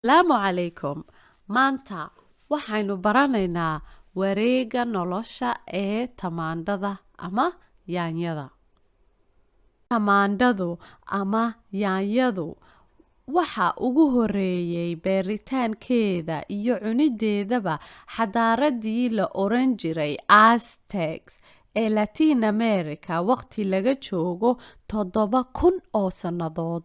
Salaamu calaykum. Maanta waxaynu baranaynaa wareegga nolosha ee tamaandhada ama yaanyada. Tamaandhadu ama yaanyadu waxa ugu horreeyay beeritaankeeda iyo cunideedaba xadaaradii la oran jiray Aztecs ee Latin America waqti laga joogo 7,000 oo sannadood.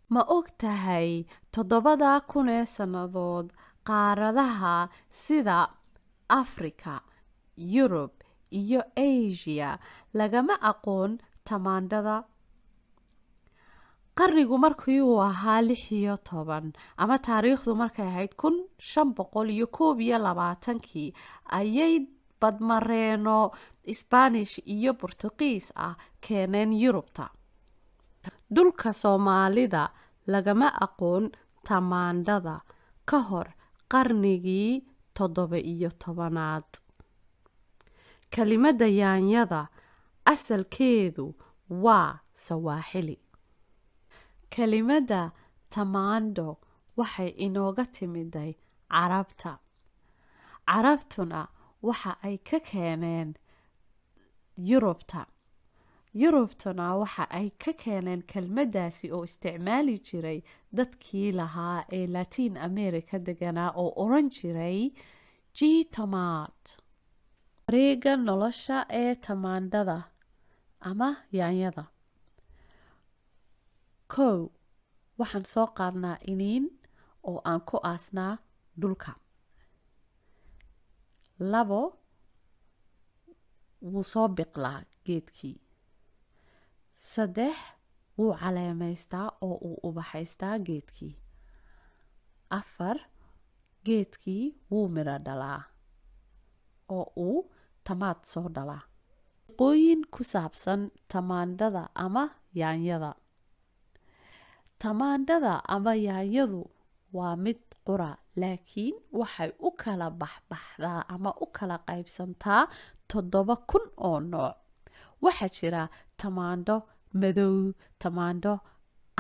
Ma og tahay 7,000 ee sannadood qaaradaha sida Afrika, Yurub iyo Asia lagama aqoon tamaandhada. Qarnigu markii uu ahaa 16 ama taariikhdu markay ahayd 1521 ayay badmareeno Spanish iyo Portuguese ah keeneen Yurubta. Dhulka Soomaalida lagama aqoon tamaandhada ka hor qarnigii 17aad. Kelimadda yaanyada asalkeedu waa Sawaaxili. Kelimadda tamaandho waxay inooga timiday Carabta. Carabtuna waxa ay ka keeneen Yurubta. Yurubtuna waxa ay ka keeneen kelmaddaasi oo isticmaali jiray dadkii lahaa ee Latin America deganaa oo oran jiray G-tomaat. Wareegga nolosha ee tamaandhada ama yaanyada. 1. Waxaan soo qaadnaa iniin oo aan ku aasnaa dhulka. 2. Wuu soo biqlaa geedkii. 3. Wuu caleemaystaa oo uu ubaxaystaa geedkii. 4. Geedkii wuu midho dhalaa oo uu tamaad soo dhalaa. Shaqooyin ku saabsan tamaandhada ama yaanyada. Tamaandhada ama yaanyadu waa mid qura, laakiin waxay u kala baxbaxdaa ama u kala qaybsantaa 7,000 oo nooc. Waxaa jira tamaandho madow, tamaandho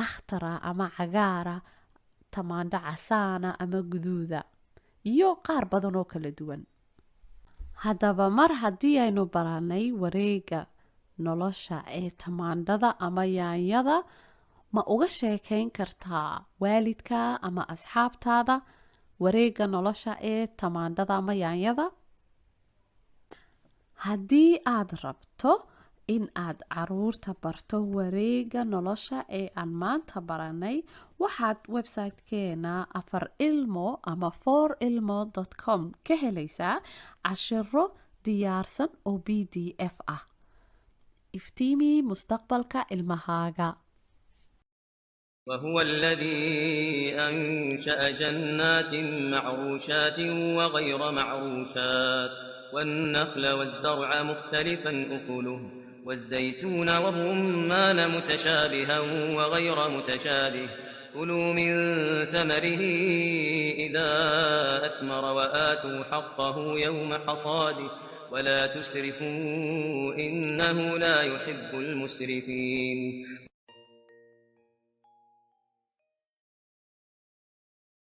akhtara ama cagaara, tamaandho casaana ama guduuda, iyo qaar badan oo kala duwan. Haddaba mar haddii aynu baranay wareegga nolosha ee tamaandhada ama yaanyada, ma uga sheekayn kartaa waalidka ama asxaabtaada wareegga nolosha ee tamaandhada ama yaanyada? Haddii aad rabto in aad caruurta barto wareegga nolosha ee aan maanta baranay, waxaad website-keena 4ilmo ama 4ilmo.com ka helaysaa cashiro diyaarsan oo PDF ah. Iftiimi mustaqbalka ilmahaaga. وهو الذي أنشأ جنات معروشات وغير معروشات والنخل والزرع مختلفا أكله والزيتون والرمان متشابها وغير متشابه كلوا من ثمره إذا أثمر وآتوا حقه يوم حصاده ولا تسرفوا إنه لا يحب المسرفين